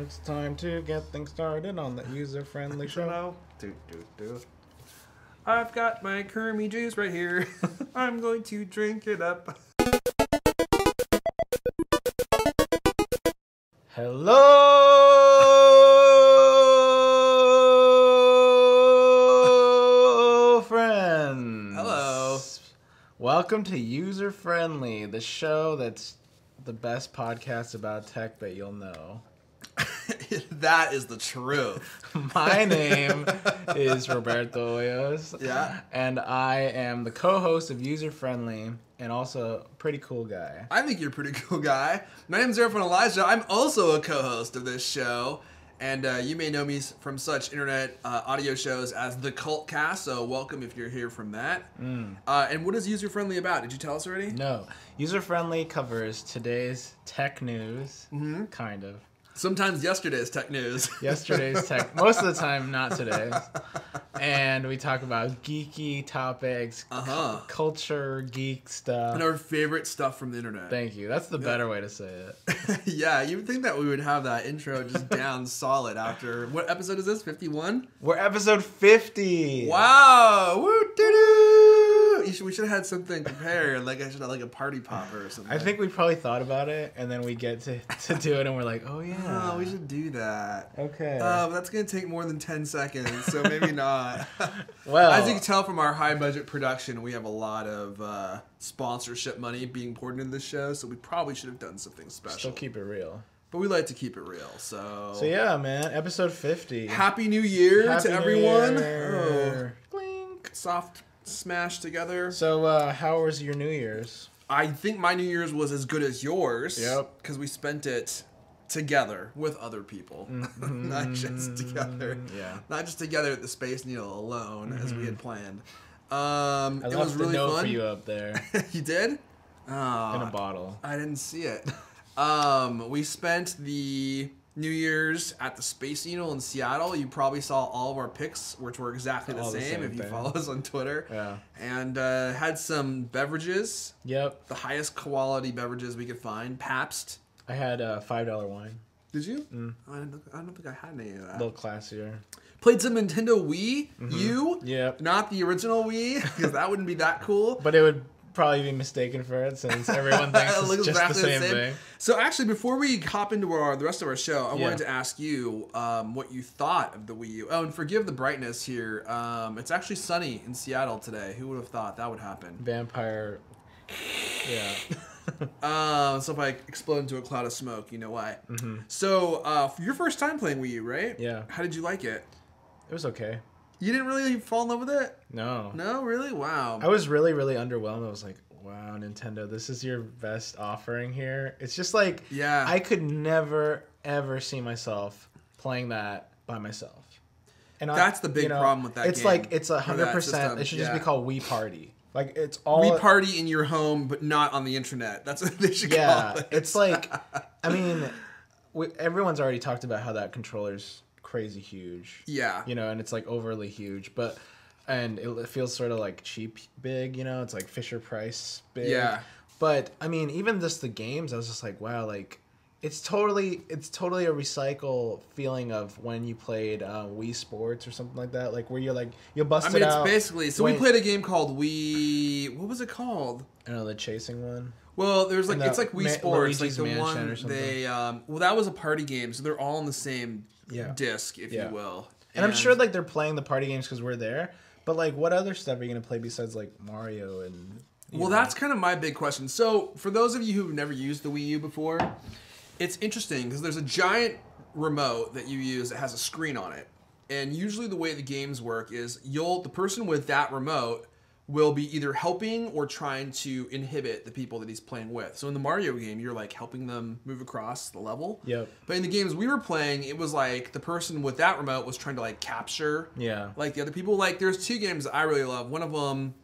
It's time to get things started on the user-friendly show. I've got my Kermie juice right here. I'm going to drink it up. Hello, friends. Hello. Welcome to User Friendly, the show that's the best podcast about tech that you'll know. That is the truth. My name is Roberto. Yeah. And I am the co-host of User Friendly and also a pretty cool guy. I think you're a pretty cool guy. My name's Erfon Roberto. I'm also a co-host of this show. And you may know me from such internet audio shows as The Cult Cast, so welcome if you're here from that. And what is User Friendly about? Did you tell us already? No. User Friendly covers today's tech news, kind of. Sometimes yesterday's tech news. Yesterday's tech. Most of the time, not today's. And we talk about geeky topics, culture, geek stuff. And our favorite stuff from the internet. Thank you. That's the better way to say it. Yeah, you would think that we would have that intro just down solid after... What episode is this? 51? We're episode 50. Wow! Woo-doo-doo! We should have had something prepared. Like I should have like a party popper or something. I think we probably thought about it, and then we get to do it, and we're like, oh, yeah. Oh, we should do that. Okay. But that's going to take more than 10 seconds, so maybe not. Well, as you can tell from our high-budget production, we have a lot of sponsorship money being poured into this show, so we probably should have done something special. Still keep it real. But we like to keep it real, so... So yeah, man, episode 50. Happy New Year Happy to New everyone. Year. Oh. Clink. Soft smash together. So how was your New Year's? I think my New Year's was as good as yours. Yep. Because we spent it together with other people. Not just together. Yeah. Not just together at the Space Needle alone, as we had planned. I it left was really a note fun. for you up there. You did? Oh, In a bottle. I didn't see it. We spent the New Year's at the Space Needle in Seattle. You probably saw all of our pics, which were exactly the same if you follow us on Twitter. Yeah. And had some beverages. Yep. The highest quality beverages we could find. Pabst. I had a $5 wine. Did you? I don't think I had any of that. A little classier. Played some Nintendo Wii U. Yep. Not the original Wii, because that wouldn't be that cool. But it would probably be mistaken for it since everyone thinks It it's looks just exactly the same thing. So actually, before we hop into the rest of our show, I wanted to ask you what you thought of the Wii U. Oh, and forgive the brightness here. It's actually sunny in Seattle today. Who would have thought that would happen? Vampire. Yeah. So if I explode into a cloud of smoke, you know why. So for your first time playing Wii U, right? Yeah. How did you like it? It was okay. You didn't really fall in love with it? No. No, really? Wow. I was really, really underwhelmed. I was like, wow, Nintendo, this is your best offering here. It's just like, I could never, ever see myself playing that by myself. And that's the big problem with that it's game. like, it's 100%, it should just be called Wii Party. Like, it's all... Wii Party in your home, but not on the internet. That's what they should call it. It's like, I mean, everyone's already talked about how that controller's crazy huge. Yeah. You know, and it's like overly huge, and it feels sort of like cheap big, you know? It's like Fisher Price big. Yeah. But, I mean, even just the games, I was just like, wow, like, it's totally a recycle feeling of when you played Wii Sports or something like that, like where you're like, you'll bust it out. It's basically, so we played a game called Wii, what was it called? I don't know, the chasing one. Well, there's like, it's like Wii Sports, Luigi's like the Mansion one or something. they, well, that was a party game, so they're all on the same disc, if you will. And I'm sure like they're playing the party games because we're there, but like what other stuff are you going to play besides like Mario and... Well, that's kind of my big question. So for those of you who've never used the Wii U before, it's interesting because there's a giant remote that you use that has a screen on it. And usually the way the games work is the person with that remote will be either helping or trying to inhibit the people that he's playing with. So in the Mario game, you're like helping them move across the level. Yep. But in the games we were playing, it was like the person with that remote was trying to like capture like the other people. Like there's two games that I really love. One of them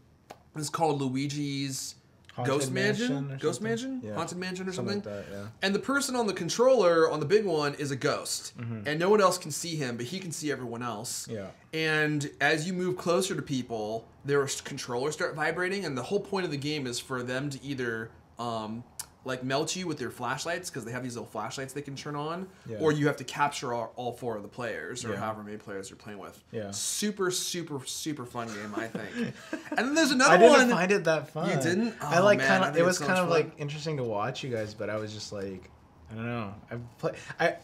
is called Luigi's Ghost Mansion? Ghost Mansion? Yeah. Haunted Mansion or something? Like that, yeah. And the person on the controller on the big one is a ghost. And no one else can see him, but he can see everyone else. Yeah. And as you move closer to people, their controllers start vibrating, and the whole point of the game is for them to either like melt you with their flashlights because they have these little flashlights they can turn on, or you have to capture all 4 of the players or however many players you're playing with. Yeah, super fun game, I think. And then there's another one. I didn't find it that fun. You didn't? Oh, I like man, kind of. It was kind of like interesting to watch you guys, but I was just like, I don't know.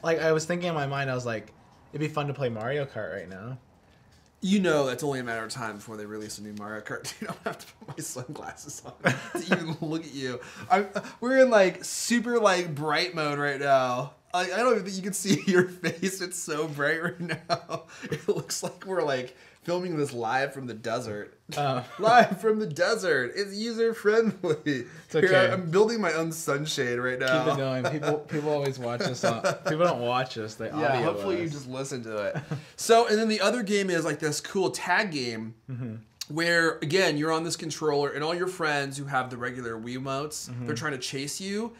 I was thinking in my mind, I was like, it'd be fun to play Mario Kart right now. You know that's only a matter of time before they release a new Mario Kart. You don't have to put my sunglasses on to even look at you. We're in like super like bright mode right now. I don't even think you can see your face. It's so bright right now. It looks like we're like filming this live from the desert. Live from the desert. It's user friendly. It's okay. Here, I'm building my own sunshade right now. Keep it going. People always watch us. People don't watch us. They audio hopefully you just listen to it. So, and then the other game is like this cool tag game where, again, you're on this controller and all your friends who have the regular Wiimotes, they're trying to chase you.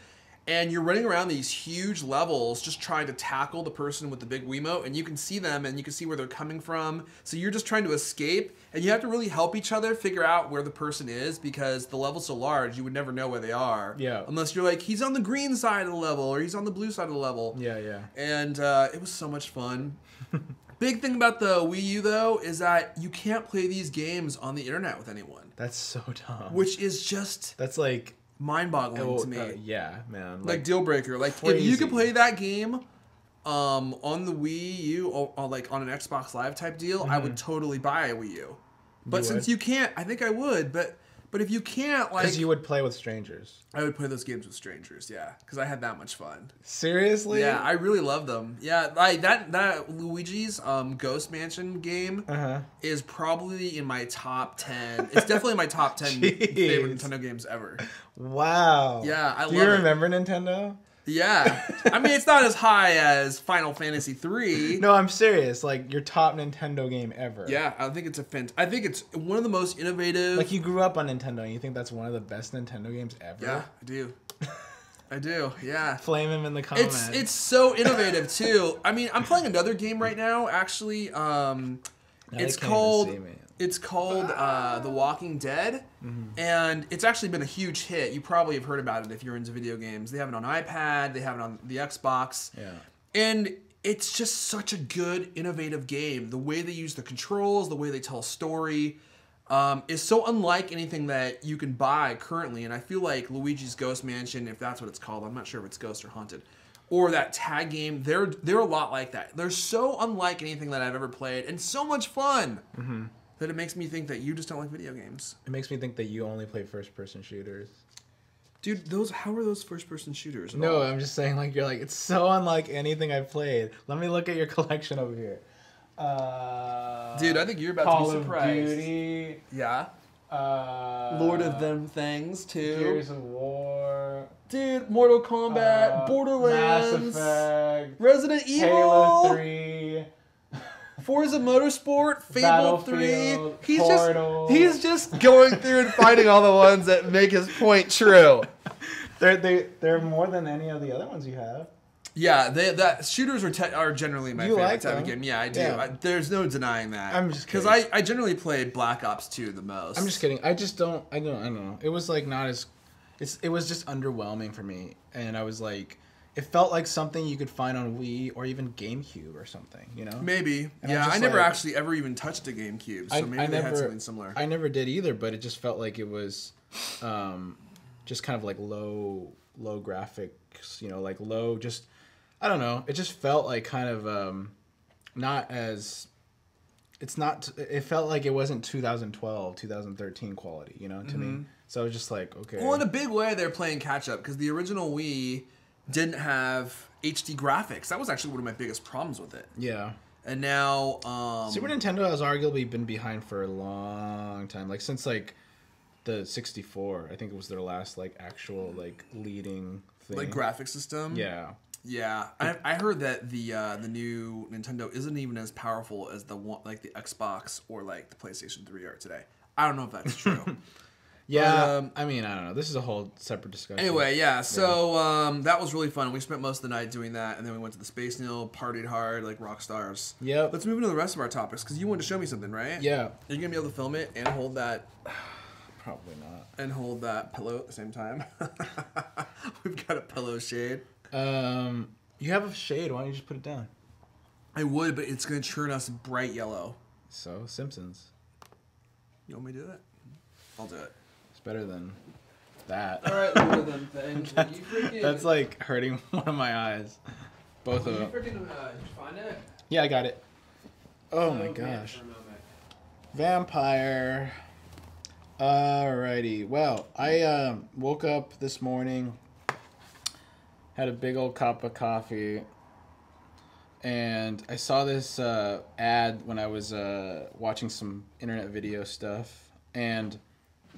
And you're running around these huge levels just trying to tackle the person with the big Wiimote, and you can see them and you can see where they're coming from. So you're just trying to escape, and you have to really help each other figure out where the person is because the level's so large, you would never know where they are. Yeah. Unless you're like, he's on the green side of the level or he's on the blue side of the level. Yeah, yeah. And it was so much fun. Big thing about the Wii U, though, is that you can't play these games on the internet with anyone. That's so dumb. Which is just... That's like... mind-boggling to me. Yeah, man. Like deal breaker. Like crazy. If you could play that game on the Wii U or like on an Xbox Live type deal, I would totally buy a Wii U. But since you can't, I think I would. But if you can't, like... Because you would play with strangers. I would play those games with strangers, yeah. Because I had that much fun. Seriously? Yeah, I really love them. Yeah, like that Luigi's Ghost Mansion game is probably in my top 10. It's definitely in my top 10 favorite Nintendo games ever. Wow. Yeah, I love it. Do you remember Nintendo? Yeah. I mean, it's not as high as Final Fantasy 3. No, I'm serious. Like, your top Nintendo game ever. Yeah, I think it's I think it's one of the most innovative... Like, you grew up on Nintendo, and you think that's one of the best Nintendo games ever? Yeah, I do. I do, yeah. Flame him in the comments. It's so innovative, too. I mean, I'm playing another game right now, actually. It's called The Walking Dead, and it's actually been a huge hit. You probably have heard about it if you're into video games. They have it on iPad, they have it on the Xbox, and it's just such a good, innovative game. The way they use the controls, the way they tell a story, is so unlike anything that you can buy currently, and I feel like Luigi's Ghost Mansion, if that's what it's called, I'm not sure if it's Ghost or Haunted, or that tag game, they're a lot like that. They're so unlike anything that I've ever played, and so much fun. That it makes me think that you just don't like video games. It makes me think that you only play first-person shooters. Dude, how are those first-person shooters? No, I'm just saying, like, you're like, it's so unlike anything I've played. Let me look at your collection over here. Dude, I think you're about Call to be surprised. Call of Duty. Yeah. Lord of them things, too. Gears of War. Dude, Mortal Kombat, Borderlands. Mass Effect. Resident Evil. Halo 3. Forza Motorsport, Fable 3. He's just going through and finding all the ones that make his point true. They're more than any of the other ones you have. Yeah, shooters are generally my favorite type of game. Yeah, I do. Yeah. There's no denying that. I'm just kidding. Because I generally play Black Ops 2 the most. I'm just kidding. I don't know. It was like not as... It was just underwhelming for me. And I was like... It felt like something you could find on Wii or even GameCube or something, you know? Maybe. And yeah, I never actually ever even touched a GameCube, so maybe they had something similar. I never did either, but it just felt like it was just kind of like low graphics, you know, like low, just, I don't know. It just felt like kind of not as, it felt like it wasn't 2012, 2013 quality, you know, to me. So it was just like, okay. Well, in a big way, they're playing catch up because the original Wii didn't have HD graphics. That was actually one of my biggest problems with it. Yeah. And now... Super Nintendo has arguably been behind for a long time. Like, since, like, the 64. I think it was their last, like, actual, like, leading thing. Like, graphic system? Yeah. Yeah. I heard that the new Nintendo isn't even as powerful as the Xbox or, like, the PlayStation 3 are today. I don't know if that's true. Yeah, I mean, I don't know. This is a whole separate discussion. Anyway, yeah, so that was really fun. We spent most of the night doing that, and then we went to the Space Needle, partied hard like rock stars. Yep. Let's move into the rest of our topics, because you wanted to show me something, right? Yeah. Are you going to be able to film it and hold that? Probably not. And hold that pillow at the same time. We've got a pillow shade. You have a shade. Why don't you just put it down? I would, but it's going to turn us bright yellow. So, Simpsons. You want me to do that? I'll do it. It's better than that. All right, look at them things. That's like hurting one of my eyes. Both of them. Did you find it? Yeah, I got it. Oh my gosh. Vampire. Alrighty. Well, I woke up this morning, had a big old cup of coffee, and I saw this ad when I was watching some internet video stuff, and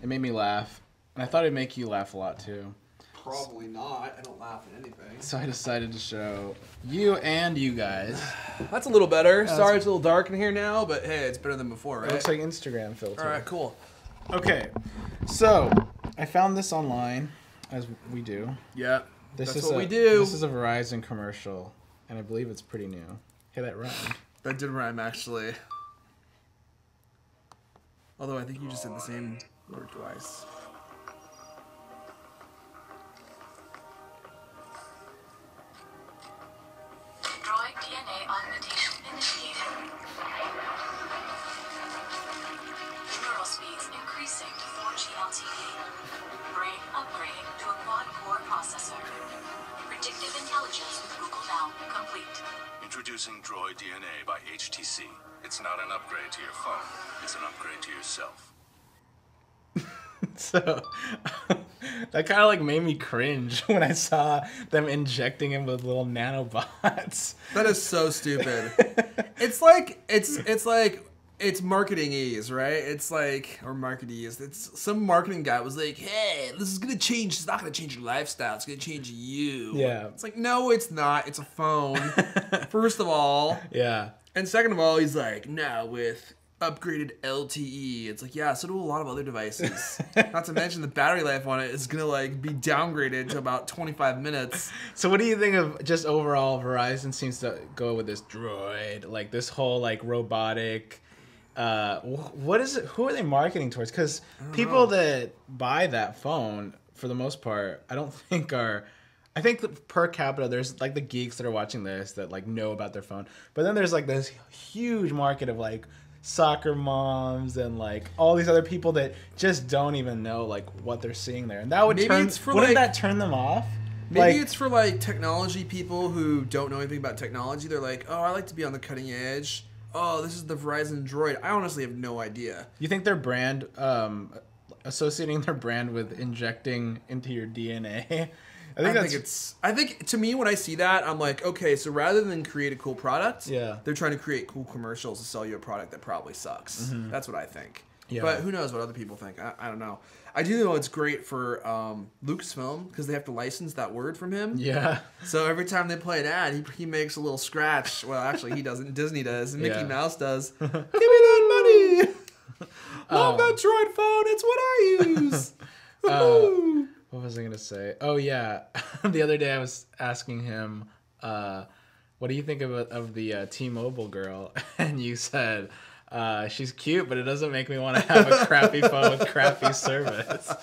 it made me laugh. And I thought it'd make you laugh a lot too. Probably not. I don't laugh at anything. So I decided to show you and you guys. That's a little better. Sorry it's a little dark in here now, but hey, it's better than before, right? It looks like Instagram filter. All right, cool. Okay, so I found this online, as we do. Yeah, that's what we do. This is a Verizon commercial, and I believe it's pretty new. Hey, that rhymed. That did rhyme, actually. Although I think you just said the same word twice. Droid DNA augmentation initiated. Neural speeds increasing to 4G LTE. Brain upgrading to a quad-core processor. Predictive intelligence with Google Now complete. Introducing Droid DNA by HTC. It's not an upgrade to your phone. It's an upgrade to yourself. So that kind of like made me cringe when I saw them injecting him with little nanobots. That is so stupid. It's like it's marketing ease, right? It's like, or market ease. It's some marketing guy was like, hey, this is gonna change. It's not gonna change your lifestyle. It's gonna change you. Yeah. It's like, no, it's not. It's a phone. First of all. Yeah. And second of all, he's like, no, with upgraded LTE. It's like, yeah, so do a lot of other devices. Not to mention the battery life on it is gonna like be downgraded to about 25 minutes. So what do you think of just overall Verizon seems to go with this Droid, like this whole like robotic what is it? Who are they marketing towards? Because people that buy that phone, for the most part, I don't think are. I think that per capita, there's like the geeks that are watching this that like know about their phone, but then there's like this huge market of like soccer moms and like all these other people that just don't even know like what they're seeing there, and that would wouldn't that turn them off? Maybe it's for like technology people who don't know anything about technology. They're like, oh, I like to be on the cutting edge. Oh, this is the Verizon Droid. I honestly have no idea. You think their brand, associating their brand with injecting into your DNA? I think to me when I see that, I'm like, okay, so rather than create a cool product, they're trying to create cool commercials to sell you a product that probably sucks. Mm-hmm. That's what I think. Yeah. But who knows what other people think? I don't know. I do know it's great for Lucasfilm because they have to license that word from him. Yeah. So every time they play an ad, he makes a little scratch. Well, actually, he doesn't. Disney does. Mickey Mouse does. Give me that money. Love that Droid phone. It's what I use. What was I going to say? Oh, yeah. The other day I was asking him, what do you think of the T-Mobile girl? And you said, she's cute, but it doesn't make me want to have a crappy phone with crappy service.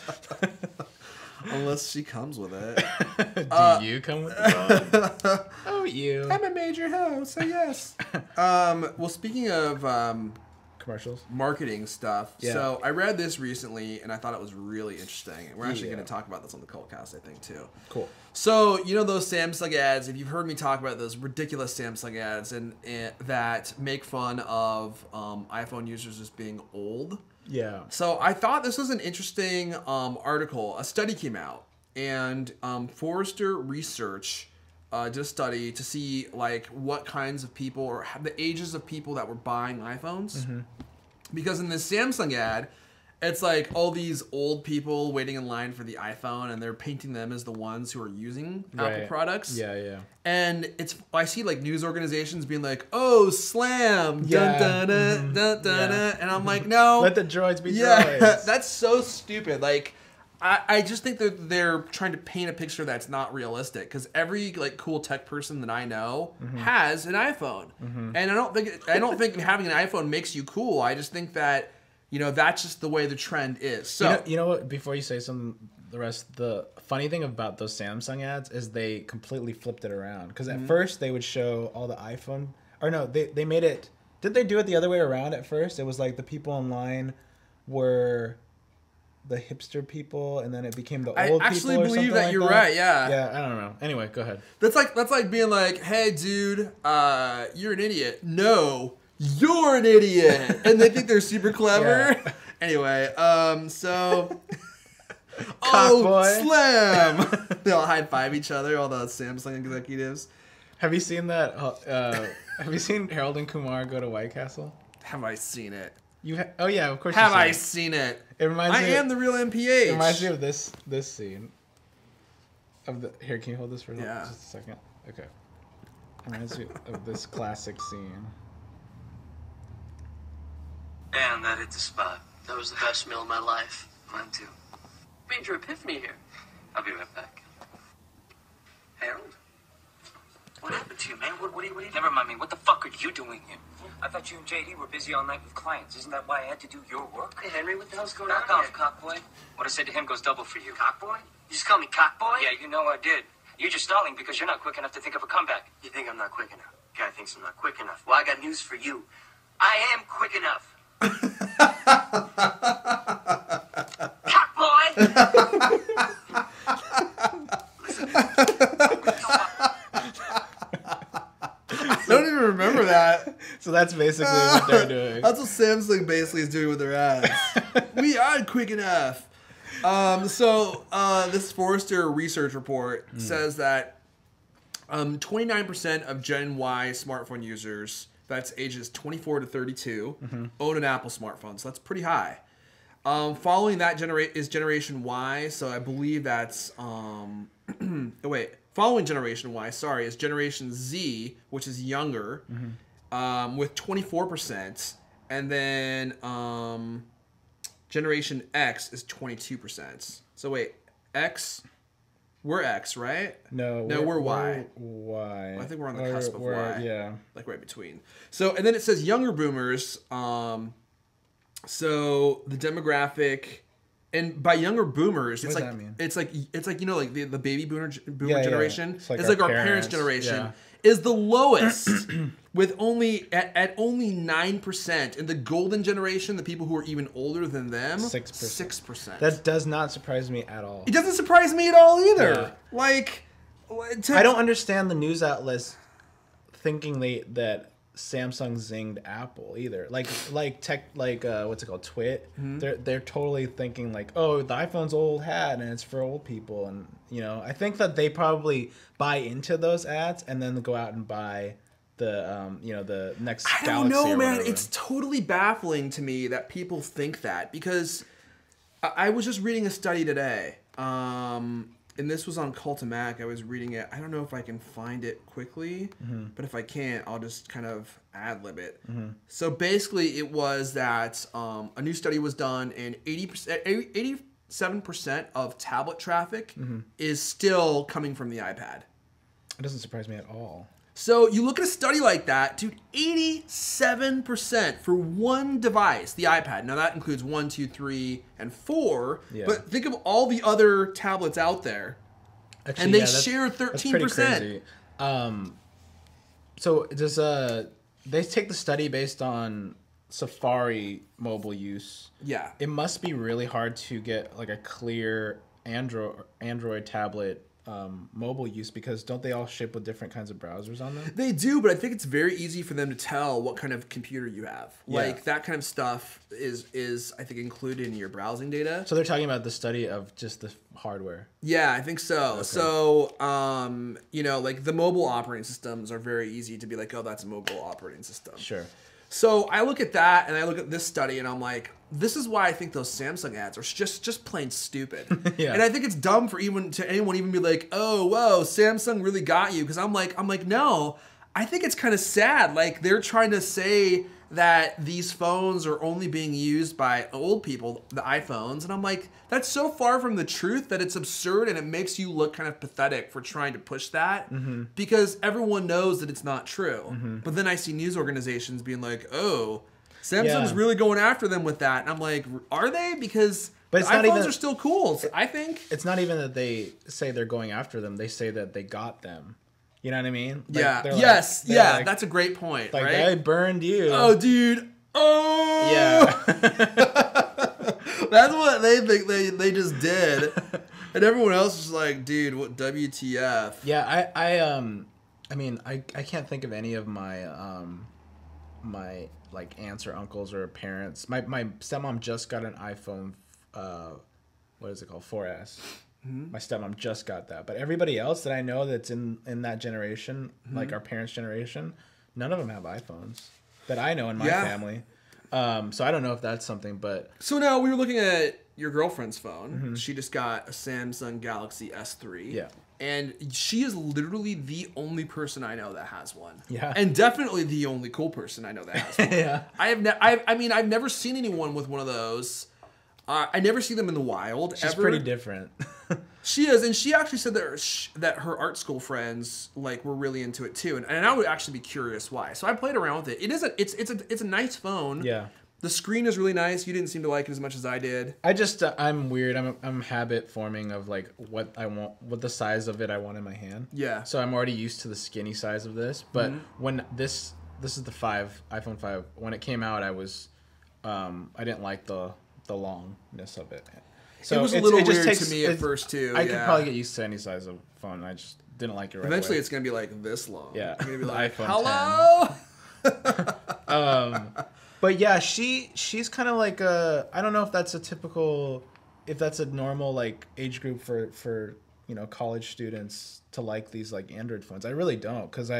Unless she comes with it. Do you come with the phone? Oh, you. I'm a major hoe, so yes. Well, speaking of... commercials, marketing stuff. Yeah. So I read this recently and I thought it was really interesting. We're actually going to talk about this on the Cultcast, I think, too. Cool. So you know those Samsung ads? If you've heard me talk about those ridiculous Samsung ads and that make fun of iPhone users as being old. Yeah. So I thought this was an interesting article. A study came out and Forrester Research did a study to see like what kinds of people or the ages of people that were buying iPhones. Mm-hmm. Because in this Samsung ad, it's like all these old people waiting in line for the iPhone and they're painting them as the ones who are using Apple products. Yeah, yeah. And I see like news organizations being like, oh, slam, dun, dun, dun, dun, dun, dun. And I'm like, no. Let the droids be droids. That's so stupid. Like, I just think that they're trying to paint a picture that's not realistic because every like cool tech person that I know has an iPhone, and I don't think having an iPhone makes you cool. I just think that You know, that's just the way the trend is. So you know what? Before you say the funny thing about those Samsung ads is they completely flipped it around. Because at first they would show all the iPhone, or no, they made it. Did they do it the other way around at first? It was like the people online were the hipster people, and then it became the old people. I actually believe that you're right. Yeah. Yeah, I don't know. Anyway, go ahead. That's like being like, "Hey, dude, you're an idiot." No, you're an idiot, and they think they're super clever. Yeah. Anyway, so. Slam! They all high five each other. All the Samsung executives. Have you seen that? Have you seen Harold and Kumar go to White Castle? Have I seen it? Oh yeah, of course. Have I seen it? It reminds me. I am the real MPH. It reminds me of this scene. Here, can you hold this for just a second? Okay. It reminds me of this classic scene. And that hit the spot. That was the best meal of my life. Mine too. Major epiphany here. I'll be right back. Harold? What happened to you, man? What are you Never mind me. What the fuck are you doing here? I thought you and JD were busy all night with clients. Isn't that why I had to do your work? Hey, Henry, what the hell's going Knock on off, cockboy. What I said to him goes double for you. Cockboy? You just call me cockboy? Yeah, you know I did. You're just stalling because you're not quick enough to think of a comeback. You think I'm not quick enough? Guy thinks I'm not quick enough. Well, I got news for you. I am quick enough. Cockboy! I don't even remember that. So that's basically what they're doing. That's what Samsung basically is doing with their ads. We are quick enough. This Forrester research report says that 29% of Gen Y smartphone users, that's ages 24 to 32, own an Apple smartphone. So that's pretty high. Following that is Generation Y. So I believe that's following Generation Y, is Generation Z, which is younger, with 24%, and then Generation X is 22%. So wait, we're X, right? No, we're Y. Y. I think we're on the cusp of Y. Yeah. Like right between. So, and then it says younger boomers. So the demographic, and by younger boomers, it's like you know, like the baby boomer generation. Yeah. It's like our parents' generation is the lowest, with only at only 9%. In the golden generation, the people who are even older than them, 6%. That does not surprise me at all. It doesn't surprise me at all either. Yeah. I don't understand the news outlets thinking that Samsung zinged Apple either. What's it called, Twit? They're totally thinking like, oh, the iPhone's old hat and it's for old people, and you know, I think that they probably buy into those ads and then go out and buy the the next Galaxy. I don't know, man. It's totally baffling to me that people think that, because I was just reading a study today. And this was on Cultimac. I was reading it. I don't know if I can find it quickly, but if I can't, I'll just kind of ad-lib it. So basically, it was that a new study was done, and 87% of tablet traffic is still coming from the iPad. It doesn't surprise me at all. So you look at a study like that, dude, 87% for one device, the iPad. Now that includes 1, 2, 3, and 4. Yeah. But think of all the other tablets out there. Actually, and they share 13%. That's pretty crazy. So does they take the study based on Safari mobile use? Yeah. It must be really hard to get like a clear Android tablet mobile use, because don't they all ship with different kinds of browsers on them? They do, but I think it's very easy for them to tell what kind of computer you have. Yeah. Like that kind of stuff is I think included in your browsing data. So they're talking about the study of just the hardware. Yeah, I think so. Okay. So like the mobile operating systems are very easy to be like, oh, that's a mobile operating system. Sure. So I look at that and I look at this study and I'm like, this is why I think those Samsung ads are just plain stupid. Yeah. And I think it's dumb for anyone even be like, oh, whoa, Samsung really got you. Because I'm like, no, I think it's kind of sad. Like they're trying to say that these phones are only being used by old people, the iPhones. And I'm like, that's so far from the truth that it's absurd, and it makes you look kind of pathetic for trying to push that, because everyone knows that it's not true. But then I see news organizations being like, oh, Samsung's really going after them with that. And I'm like, are they? Because but it's iPhones are still cool, I think. It's not even that they say they're going after them. They say that they got them. You know what I mean? Like, yeah. Yes. Like, that's a great point, like, right? I burned you. Oh, dude. Oh! Yeah. That's what they think they just did. And everyone else is like, dude, what WTF? Yeah, I mean, I can't think of any of my my like aunts or uncles or parents. My stepmom just got an iPhone what is it called? 4S. Mm-hmm. My stepmom just got that. But everybody else that I know that's in that generation, like our parents' generation, none of them have iPhones that I know in my family. So I don't know if that's something, but... So now we were looking at your girlfriend's phone. Mm-hmm. She just got a Samsung Galaxy S3. Yeah. And she is literally the only person I know that has one. Yeah. And definitely the only cool person I know that has one. Yeah. I've never seen anyone with one of those. I never see them in the wild. She's pretty different. She is, and she actually said that her art school friends like were really into it too, and I would actually be curious why. So I played around with it. It's a nice phone. Yeah. The screen is really nice. You didn't seem to like it as much as I did. I'm weird. I'm habit forming of like what I want, what the size of it I want in my hand. Yeah. So I'm already used to the skinny size of this. But when this is the iPhone 5. When it came out, I didn't like the longness of it. So it was a little weird to me at first too. I could probably get used to any size of phone. I just didn't like it right Eventually away. It's gonna be like this long. Yeah. You're gonna be like, iPhone hello. But yeah, she's kind of like I don't know if that's a normal like age group for college students to like these like Android phones. I really don't, because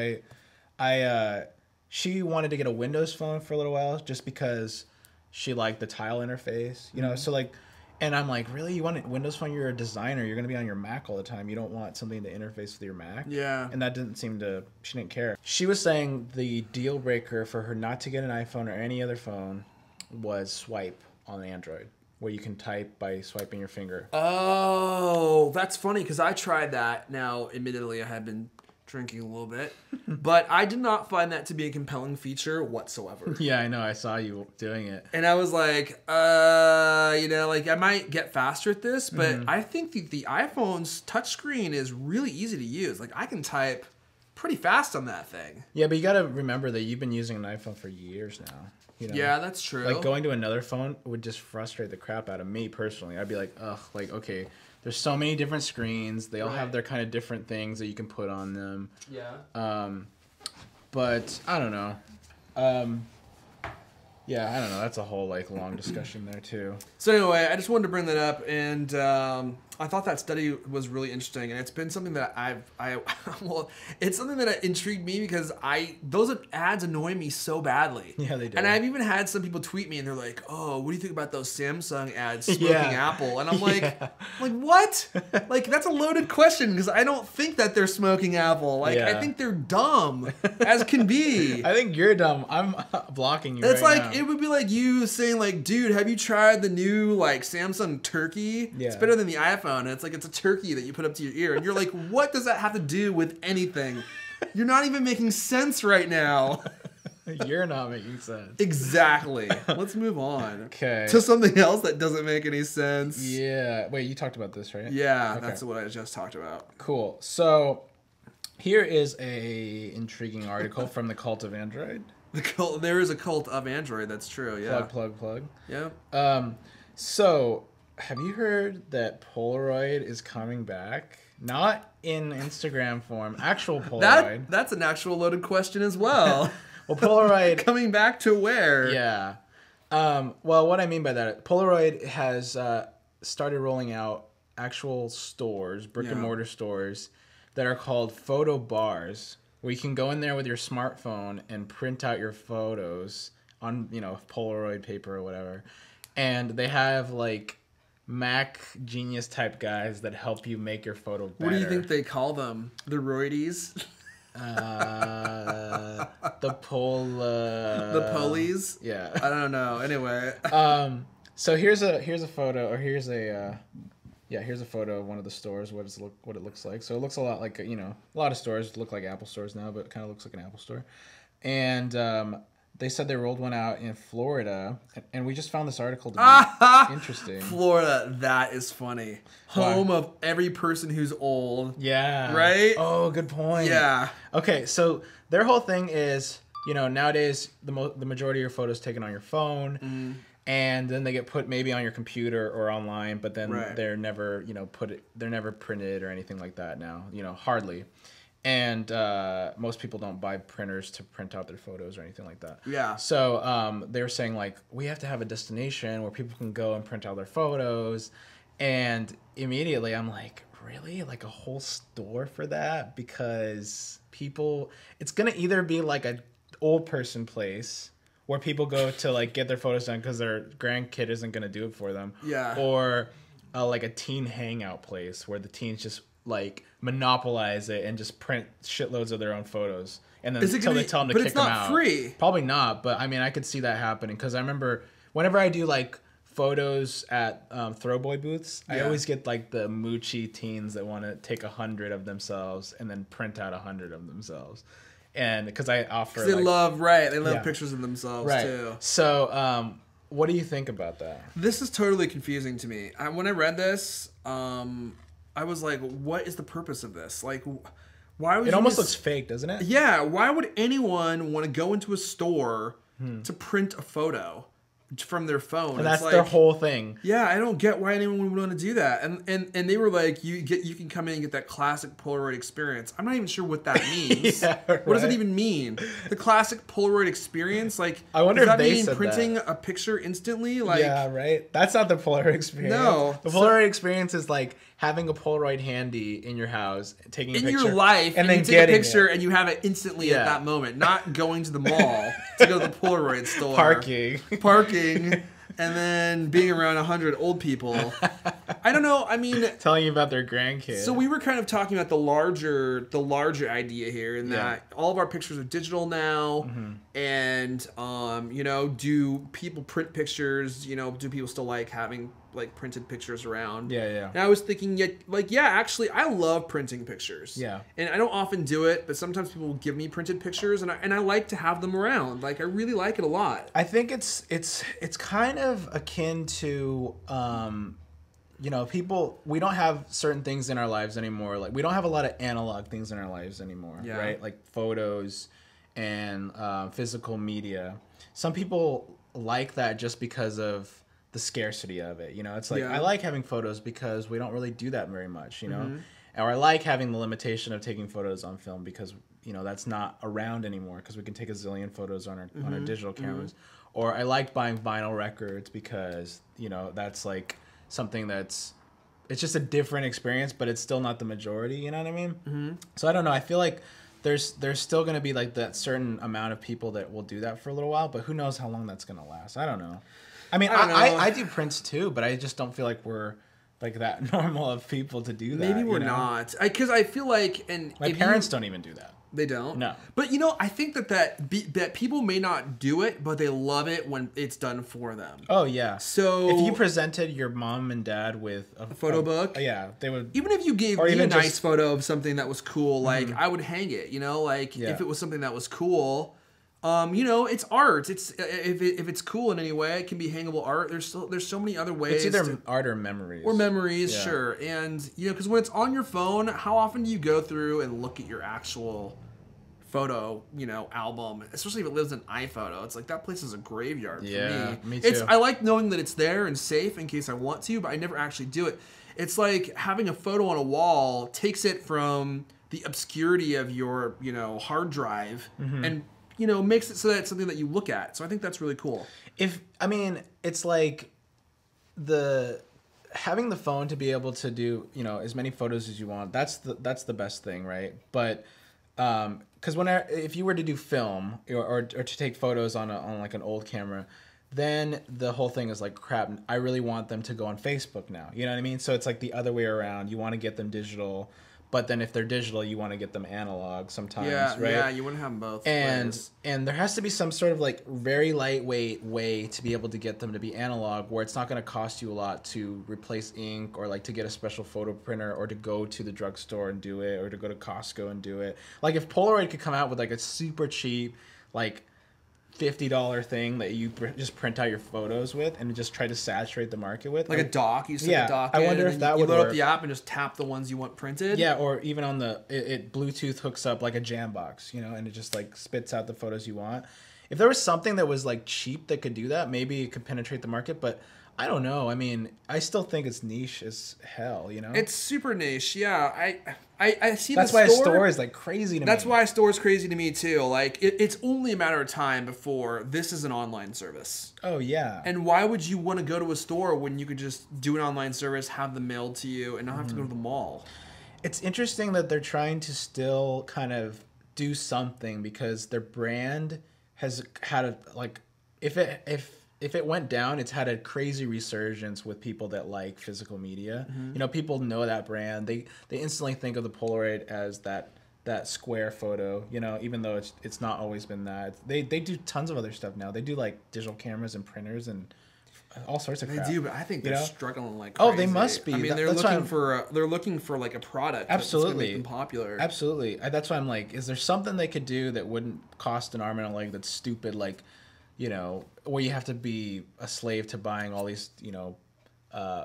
she wanted to get a Windows phone for a little while just because she liked the tile interface, so like, and I'm like, really, you want a Windows phone? You're a designer. You're gonna be on your Mac all the time. You don't want something to interface with your Mac. Yeah. And that didn't seem to. She didn't care. She was saying the deal breaker for her not to get an iPhone or any other phone was swipe on Android, where you can type by swiping your finger. Oh, that's funny, because I tried that. Now, admittedly, I had been drinking a little bit, but I did not find that to be a compelling feature whatsoever. Yeah, I know. I saw you doing it. And I was like, like I might get faster at this, but I think the iPhone's touchscreen is really easy to use. Like, I can type pretty fast on that thing. Yeah, but you got to remember that you've been using an iPhone for years now. Yeah, that's true. Like, going to another phone would just frustrate the crap out of me personally. I'd be like, ugh, like, okay, there's so many different screens. They all have their kind of different things that you can put on them. Yeah. But I don't know. Yeah, I don't know. That's a whole like long discussion there too. So anyway, I just wanted to bring that up, and I thought that study was really interesting, and it's been something that it's something that intrigued me because those ads annoy me so badly. Yeah, they do. And I've even had some people tweet me, and they're like, "Oh, what do you think about those Samsung ads smoking Apple?" And I'm like, what? Like, that's a loaded question, because I don't think that they're smoking Apple. Like, I think they're dumb as can be. I think you're dumb. I'm blocking you. It's right like now. It would be like you saying, like, dude, have you tried the new like Samsung turkey? Yeah. It's better than the iPhone. And it's like, it's a turkey that you put up to your ear, and you're like, what does that have to do with anything? You're not even making sense right now. You're not making sense. Exactly. Let's move on. Okay. To something else that doesn't make any sense. Yeah. Wait, you talked about this, right? Yeah, okay. That's what I just talked about. Cool. So here is a intriguing article from the Cult of Android. There is a cult of Android. That's true. Yeah. Plug. Yeah. So have you heard that Polaroid is coming back? Not in Instagram form, actual Polaroid. That's an actual loaded question as well. Well, Polaroid coming back to where? Yeah. Well, what I mean by that, Polaroid has started rolling out actual stores, brick and mortar stores, that are called photo bars, where you can go in there with your smartphone and print out your photos on, Polaroid paper or whatever. And they have like Mac genius type guys that help you make your photo better. What do you think they call them? The roidies? The polies? Yeah. I don't know. Anyway. So here's a photo, or here's a photo of one of the stores. What it looks like. So it looks a lot like a lot of stores look like Apple stores now, but it kind of looks like an Apple store. And they said they rolled one out in Florida, and we just found this article to be interesting. Florida, that is funny. Home of every person who's old. Yeah. Right? Oh, good point. Yeah. Okay, so their whole thing is, you know, nowadays the majority of your photos taken on your phone, and then they get put maybe on your computer or online, but then they're never, you know, they're never printed or anything like that now, you know, hardly. And most people don't buy printers to print out their photos or anything like that. Yeah. So they were saying, like, we have to have a destination where people can go and print out their photos. And immediately I'm like, really? Like a whole store for that? Because people, it's going to either be like an old person place where people go to, like, get their photos done because their grandkid isn't going to do it for them. Yeah. Or like a teen hangout place where the teens just, like, monopolize it and just print shitloads of their own photos, and then until they tell them to kick them out. But it's not free. Probably not, but I mean, I could see that happening because I remember whenever I do like photos at throwboy booths, I always get like the moochy teens that want to take 100 of themselves and then print out 100 of themselves, and because I offer, they love pictures of themselves too. So, what do you think about that? This is totally confusing to me. When I read this, I was like, what is the purpose of this? Like, why would it almost looks fake, doesn't it? Yeah. Why would anyone want to go into a store to print a photo from their phone? And that's like, their whole thing. Yeah, I don't get why anyone would want to do that. And they were like, you can come in and get that classic Polaroid experience. I'm not even sure what that means. What does it even mean? The classic Polaroid experience? Like, I wonder if they mean said printing a picture instantly? Like, yeah, right. That's not the Polaroid experience. No, the Polaroid experience is like having a Polaroid handy in your house, taking a picture in your life, and then you take a picture and you have it instantly at that moment. Not going to the mall to go to the Polaroid store, parking, and then being around 100 old people. I don't know. I mean, telling you about their grandkids. So we were kind of talking about the larger idea here, in that all of our pictures are digital now, and you know, do people print pictures? You know, do people still like having like printed pictures around? Yeah. And I was thinking, actually, I love printing pictures. Yeah. And I don't often do it, but sometimes people will give me printed pictures, and I like to have them around. Like, I really like it a lot. I think it's kind of akin to you know, we don't have certain things in our lives anymore. Like, we don't have a lot of analog things in our lives anymore, right? Like photos and physical media. Some people like that just because of the scarcity of it. You know, it's like, I like having photos because we don't really do that very much, you know? Or I like having the limitation of taking photos on film because, you know, that's not around anymore because we can take a zillion photos on our digital cameras. Or I like buying vinyl records because, you know, that's like something it's just a different experience, but it's still not the majority, you know what I mean? So I don't know. I feel like there's still going to be like that certain amount of people that will do that for a little while, but who knows how long that's going to last. I don't know. I mean, I do prints too, but I just don't feel like we're like that normal of people to do that. Maybe we're not. Because I feel like... and my parents don't even do that. They don't? No. But, you know, I think that people may not do it, but they love it when it's done for them. Oh, yeah. So... if you presented your mom and dad with a photo book? Yeah, they would... even if you gave me a nice photo of something that was cool, like, I would hang it, you know? Like, if it was something that was cool... you know, it's art. It's if it's cool in any way, it can be hangable art. There's so many other ways. It's either art or memories. Or memories, sure. And you know, because when it's on your phone, how often do you go through and look at your actual photo, you know, album? Especially if it lives in iPhoto, it's like that place is a graveyard for me. Me too. I like knowing that it's there and safe in case I want to, but I never actually do it. It's like having a photo on a wall takes it from the obscurity of your, you know, hard drive and, you know, makes it so that it's something that you look at. So I think that's really cool. It's like having the phone to be able to do, you know, as many photos as you want. That's the best thing, right? But because if you were to do film or to take photos on like an old camera, then the whole thing is like, crap, I really want them to go on Facebook now. You know what I mean? So it's like the other way around. You want to get them digital. But then if they're digital, you want to get them analog sometimes, right? Yeah, you want to have them both. And there has to be some sort of like very lightweight way to be able to get them to be analog where it's not going to cost you a lot to replace ink or like to get a special photo printer or to go to the drugstore and do it or to go to Costco and do it. Like if Polaroid could come out with like a super cheap, like $50 thing that you just print out your photos with and just try to saturate the market with. Like a dock. You stick a dock I in, wonder if that would load work. up the app and just tap the ones you want printed. Yeah, or even on the it Bluetooth hooks up like a Jambox, you know, and it just like spits out the photos you want. If there was something that was like cheap that could do that, maybe it could penetrate the market, but I don't know. I mean, I still think it's niche as hell, you know? It's super niche, yeah. I see That's why a store is like crazy to me. That's why a store is crazy to me too. Like, it's only a matter of time before this is an online service. Oh, yeah. And why would you want to go to a store when you could just do an online service, have them mailed to you, and not have to go to the mall? It's interesting that they're trying to still kind of do something because their brand has had a, like, if it went down, it's had a crazy resurgence with people that like physical media. You know, people know that brand. They instantly think of the Polaroid as that square photo, you know, even though it's not always been that. They do tons of other stuff now. They do like digital cameras and printers and all sorts of crap. They do, but I think they're struggling like crazy. Oh, they must be. I mean, they're looking for like a product that's going to make them popular. Absolutely. That's why I'm like, is there something they could do that wouldn't cost an arm and a leg that's stupid, like, you know, where you have to be a slave to buying all these, you know,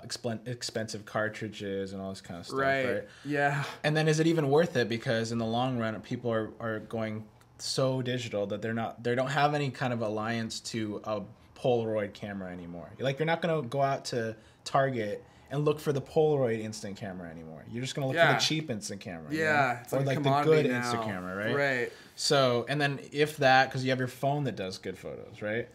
expensive cartridges and all this kind of stuff, right? Yeah. And then is it even worth it? Because in the long run, people are going so digital that they don't have any kind of alliance to a Polaroid camera anymore. Like, you're not going to go out to Target and look for the Polaroid instant camera anymore. You're just going to look for the cheap instant camera. Yeah. You know? Or like the good instant camera, right? Right. So, and then if that, because you have your phone that does good photos, right?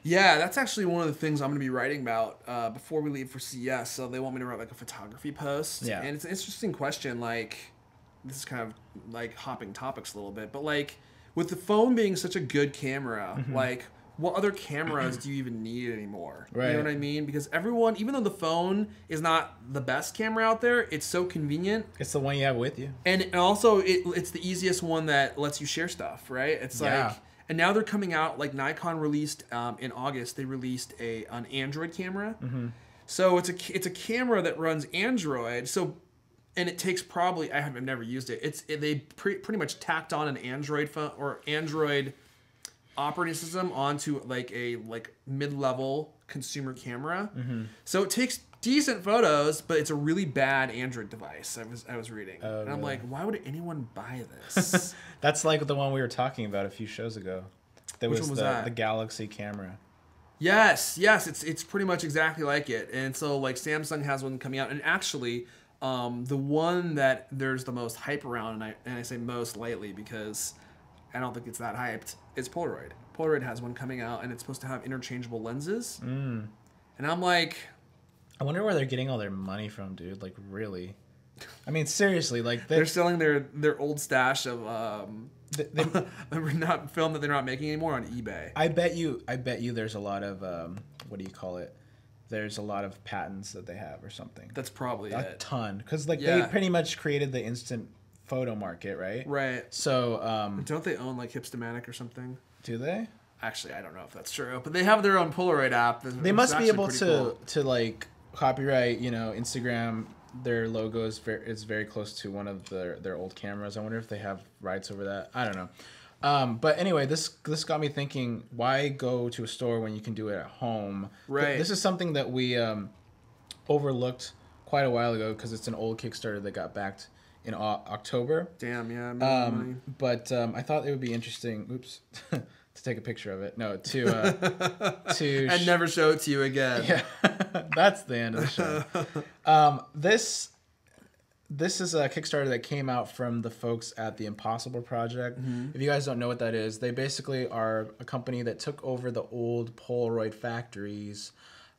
Yeah, that's actually one of the things I'm going to be writing about before we leave for CES. So they want me to write like a photography post. Yeah. And it's an interesting question. Like, this is kind of like hopping topics a little bit, but like with the phone being such a good camera, like, what other cameras do you even need anymore? Right. You know what I mean? Because everyone, even though the phone is not the best camera out there, it's so convenient. It's the one you have with you. And also, it's the easiest one that lets you share stuff, right? It's like, and now they're coming out, like Nikon released in August, they released an Android camera. So it's a camera that runs Android. So, and it takes probably, I've never used it. They pretty much tacked on an Android phone or Android operating system onto like a mid-level consumer camera. So it takes decent photos, but it's a really bad Android device. I was reading. And I'm like, why would anyone buy this? That's like the one we were talking about a few shows ago. Which one was that? The Galaxy camera. Yes, it's pretty much exactly like it. And so like Samsung has one coming out, and actually the one that there's the most hype around, and I say most lightly because I don't think it's that hyped, is Polaroid. Polaroid has one coming out, and it's supposed to have interchangeable lenses. And I'm like, I wonder where they're getting all their money from, dude. Like, really? I mean, seriously, like they're selling their old stash of not film that they're not making anymore on eBay. I bet you there's a lot of what do you call it? There's a lot of patents that they have or something. That's probably a ton, because like they pretty much created the instant photo market, right? Right. So don't they own like Hipstamatic or something? Do they? Actually, I don't know if that's true, but they have their own Polaroid app. They must be able to like copyright, you know, Instagram. Their logo is very close to one of their old cameras. I wonder if they have rights over that. I don't know. But anyway, this got me thinking, why go to a store when you can do it at home? Right. This is something that we overlooked quite a while ago because it's an old Kickstarter that got backed in October. Damn, yeah. But I thought it would be interesting. Oops. To take a picture of it. No, to and never show it to you again. Yeah, that's the end of the show. This is a Kickstarter that came out from the folks at the Impossible Project. If you guys don't know what that is, they basically are a company that took over the old Polaroid factories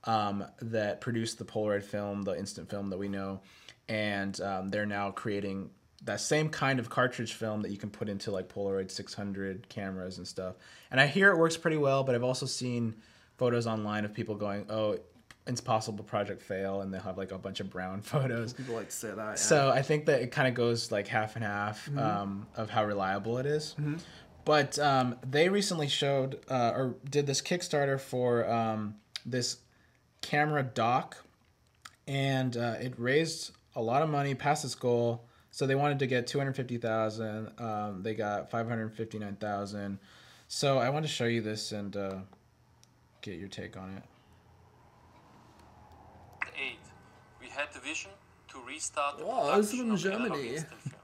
that produced the Polaroid film, the instant film that we know, and they're now creating that same kind of cartridge film that you can put into like Polaroid 600 cameras and stuff. And I hear it works pretty well, but I've also seen photos online of people going, oh, Impossible Project fail, and they'll have like a bunch of brown photos. People like to say that. Yeah. So I think that it kind of goes like half and half of how reliable it is. But they recently showed or did this Kickstarter for this camera dock, and it raised a lot of money, past its goal. So they wanted to get $250,000. They got $559,000. So I want to show you this and get your take on it. 8. We had the vision to restart the Oh, this is production from of analog Germany. instant film.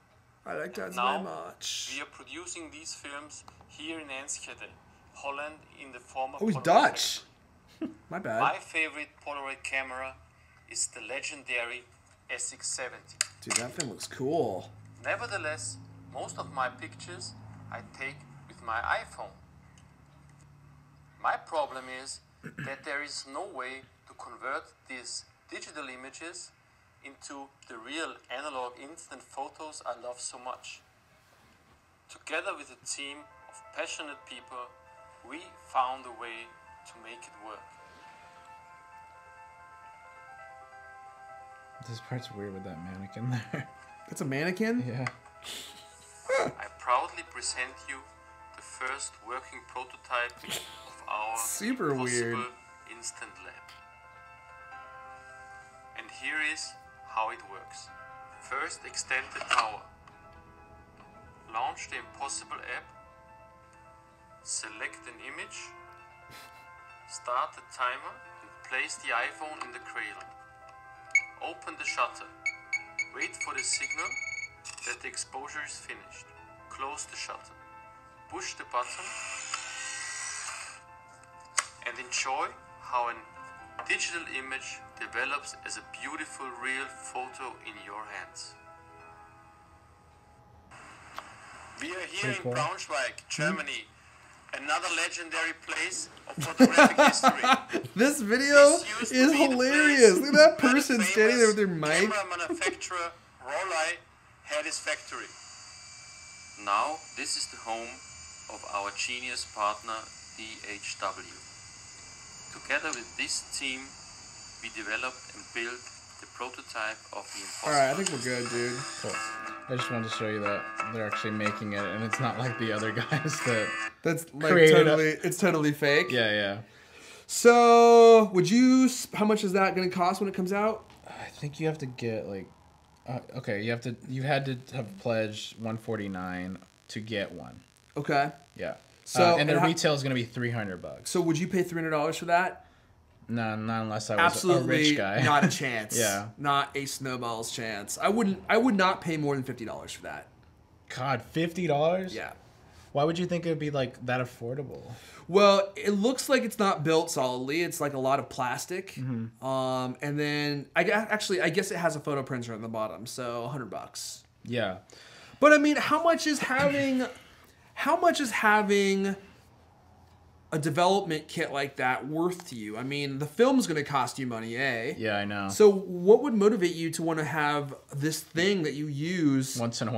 I like that Now, very much. we are producing these films here in Enschede, Holland, in the former Oh, he's Polaroid Dutch. factory. My bad. My favorite Polaroid camera is the legendary SX70. Dude, that thing looks cool. Nevertheless, most of my pictures I take with my iPhone. My problem is that there is no way to convert these digital images into the real analog instant photos I love so much. Together with a team of passionate people, we found a way to make it work. This part's weird with that mannequin there. It's a mannequin? Yeah. I proudly present you the first working prototype of our Super impossible weird. instant lab. And here is how it works. First, extend the power. Launch the Impossible app. Select an image. Start the timer and place the iPhone in the cradle. Open the shutter. Wait for the signal that the exposure is finished. Close the shutter. Push the button and enjoy how a digital image develops as a beautiful real photo in your hands. We are here in Braunschweig, Germany, another legendary place of photographic history. This video This used is to be the hilarious. place Look at that where the person standing there with their famous mic. Camera manufacturer Rollei had his factory. Now, this is the home of our genius partner DHW. Together with this team, we developed and built the prototype of the impossible. Alright, I think we're good, dude. Cool. I just wanted to show you that they're actually making it, and it's not like the other guys that That's like created totally, it's totally fake. Yeah, yeah. So, would you, how much is that going to cost when it comes out? I think you have to get like, okay, you had to have pledged $149 to get one. Okay. Yeah. So and the and how- retail is gonna be $300. So would you pay $300 for that? No, not unless I was Absolutely a rich guy. not a chance. Yeah. Not a snowball's chance. I would not pay more than $50 for that. God, $50? Yeah. Why would you think it would be like that affordable? Well, it looks like it's not built solidly. It's like a lot of plastic. Mm-hmm. And then I guess it has a photo printer on the bottom, so $100. Yeah. But I mean, how much is having a development kit like that worth to you? I mean, the film's going to cost you money, eh? Yeah, I know. So what would motivate you to want to have this thing that you use Once in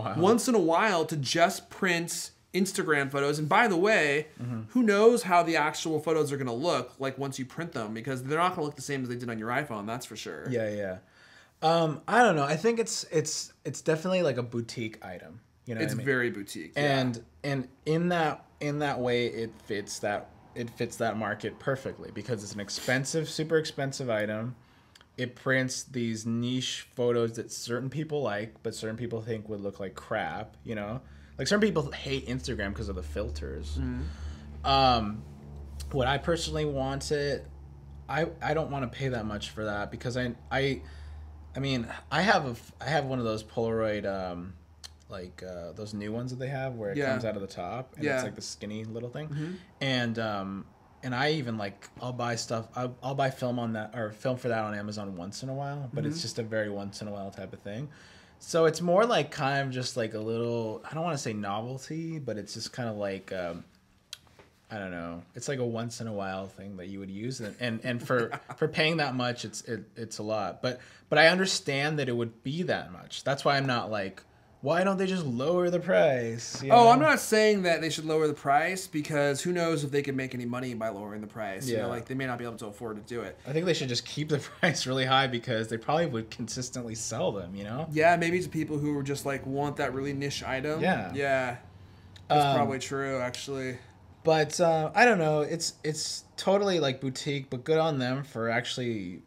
a while to just print Instagram photos? And by the way, who knows how the actual photos are going to look like once you print them, because they're not going to look the same as they did on your iPhone, that's for sure. Yeah, yeah. I don't know. I think it's definitely like a boutique item. You know, It's what I mean? very boutique. And in that way, it fits that market perfectly because it's an expensive, super expensive item. It prints these niche photos that certain people like, but certain people think would look like crap. You know, like certain people hate Instagram because of the filters. What I personally wanted, I don't want to pay that much for that because I mean I have one of those Polaroid those new ones that they have where it comes out of the top and it's like the skinny little thing, and I even like I'll buy stuff I'll buy film on that or film for that on Amazon once in a while, but it's just a very once in a while type of thing. So it's more like kind of just like a little, I don't want to say novelty, but it's just kind of like I don't know. It's like a once in a while thing that you would use, and for paying that much, it's a lot. But I understand that it would be that much. That's why I'm not like, why don't they just lower the price? You know? Oh, I'm not saying that they should lower the price because who knows if they can make any money by lowering the price. Yeah. You know, like they may not be able to afford to do it. I think they should just keep the price really high because they probably would consistently sell them, you know? Yeah, maybe to people who just like want that really niche item. Yeah. Yeah. That's probably true, actually. But I don't know. It's totally like boutique, but good on them for actually,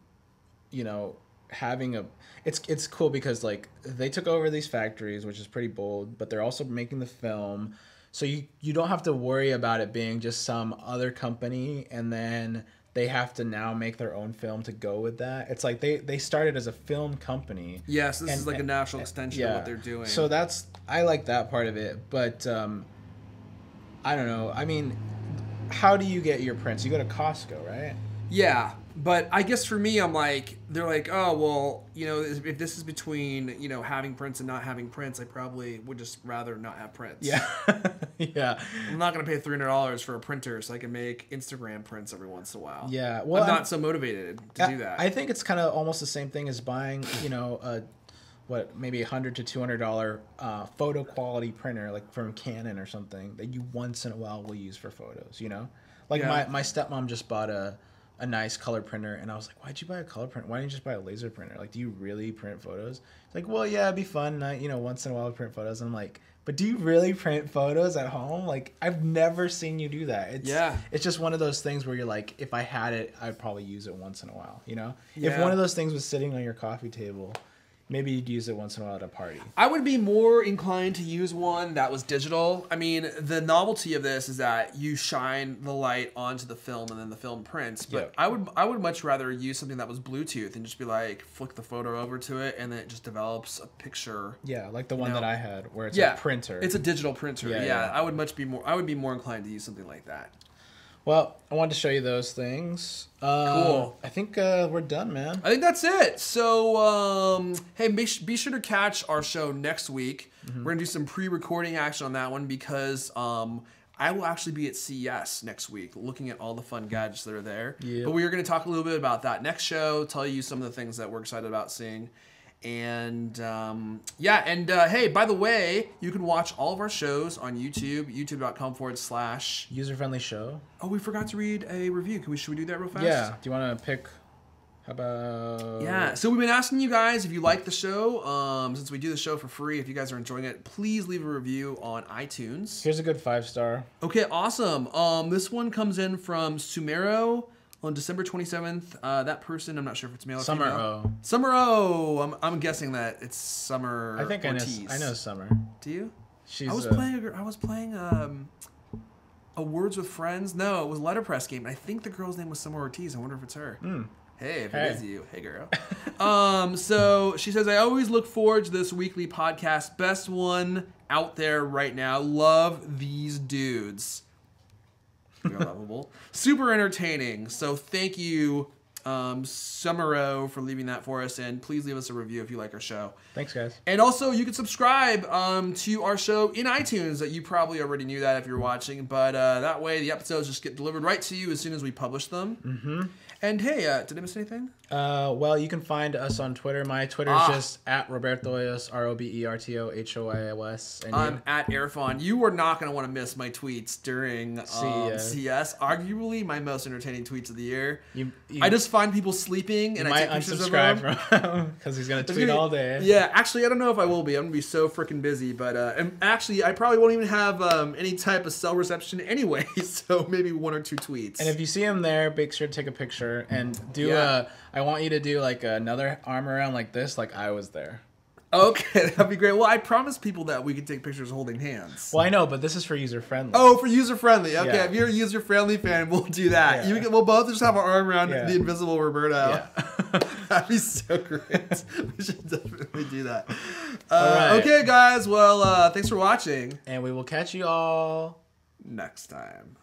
you know, having a. It's cool because like they took over these factories, which is pretty bold. But they're also making the film. So you don't have to worry about it being just some other company and then they have to now make their own film to go with that. It's like they started as a film company. Yes, this is like a natural extension of what they're doing. So I like that part of it, but I don't know. I mean, how do you get your prints? You go to Costco, right? Yeah, but I guess for me, I'm like, they're like, oh, well, you know, if this is between, you know, having prints and not having prints, I probably would just rather not have prints. Yeah. Yeah. I'm not going to pay $300 for a printer so I can make Instagram prints every once in a while. Yeah. Well, I'm not so motivated to do that. I think it's kind of almost the same thing as buying, you know, maybe $100 to $200 photo quality printer, like from Canon or something, that you once in a while will use for photos, you know? Like my stepmom just bought a nice color printer, and I was like, why'd you buy a color printer? Why didn't you just buy a laser printer? Like, do you really print photos? It's like, well, yeah, it'd be fun, you know, once in a while to print photos. And I'm like, but do you really print photos at home? Like, I've never seen you do that. It's just one of those things where you're like, if I had it, I'd probably use it once in a while, you know? Yeah. If one of those things was sitting on your coffee table, maybe you'd use it once in a while at a party. I would be more inclined to use one that was digital. I mean, the novelty of this is that you shine the light onto the film and then the film prints. But I would much rather use something that was Bluetooth and just be like, flick the photo over to it and then it just develops a picture. Yeah, like the one that I had where it's a printer. It's a digital printer. Yeah. I would be more inclined to use something like that. Well, I wanted to show you those things. Cool. I think we're done, man. I think that's it. So, hey, be sure to catch our show next week. Mm-hmm. We're going to do some pre-recording action on that one because I will actually be at CES next week looking at all the fun gadgets that are there. Yep. But we are going to talk a little bit about that next show, tell you some of the things that we're excited about seeing. And hey, by the way, you can watch all of our shows on YouTube, youtube.com/. User-friendly show. Oh, we forgot to read a review. Should we do that real fast? Yeah. Do you want to pick? How about? Yeah. So we've been asking you guys if you like the show. Since we do the show for free, if you guys are enjoying it, please leave a review on iTunes. Here's a good 5-star. Okay, awesome. This one comes in from Sumero. On December 27th, that person, I'm not sure if it's male or female. Summer O. I'm guessing that it's Summer Ortiz. I know Summer. Do you? I was playing a Words with Friends. No, it was a letterpress game. I think the girl's name was Summer Ortiz. I wonder if it's her. Hey, if it is you. Hey, girl. So she says, I always look forward to this weekly podcast. Best one out there right now. Love these dudes. You're lovable. Super entertaining. So thank you, Sumero, for leaving that for us. And please leave us a review if you like our show. Thanks, guys. And also, you can subscribe to our show in iTunes. You probably already knew that if you're watching. But that way, the episodes just get delivered right to you as soon as we publish them. Mm-hmm. And hey, did I miss anything? Well, you can find us on Twitter. My Twitter is just at Robertohoyos, ROBERTOHOYOS. And I'm at Erfon. You are not going to want to miss my tweets during CES. Arguably my most entertaining tweets of the year. I just find people sleeping and I take pictures of them. Unsubscribe from him because he's going to tweet all day. Yeah, actually, I don't know if I will be. I'm going to be so freaking busy. But and actually, I probably won't even have any type of cell reception anyway. So maybe 1 or 2 tweets. And if you see him there, make sure to take a picture and do I want you to do like another arm around like this, like I was there. Okay, that'd be great. Well, I promised people that we could take pictures holding hands. Well, I know, but this is for user-friendly. Oh, for user-friendly. Okay, if you're a user-friendly fan, we'll do that. Yeah. We'll both just have our arm around the invisible Roberto. Yeah. That'd be so great. We should definitely do that. All right. Okay, guys. Well, thanks for watching. And we will catch you all next time.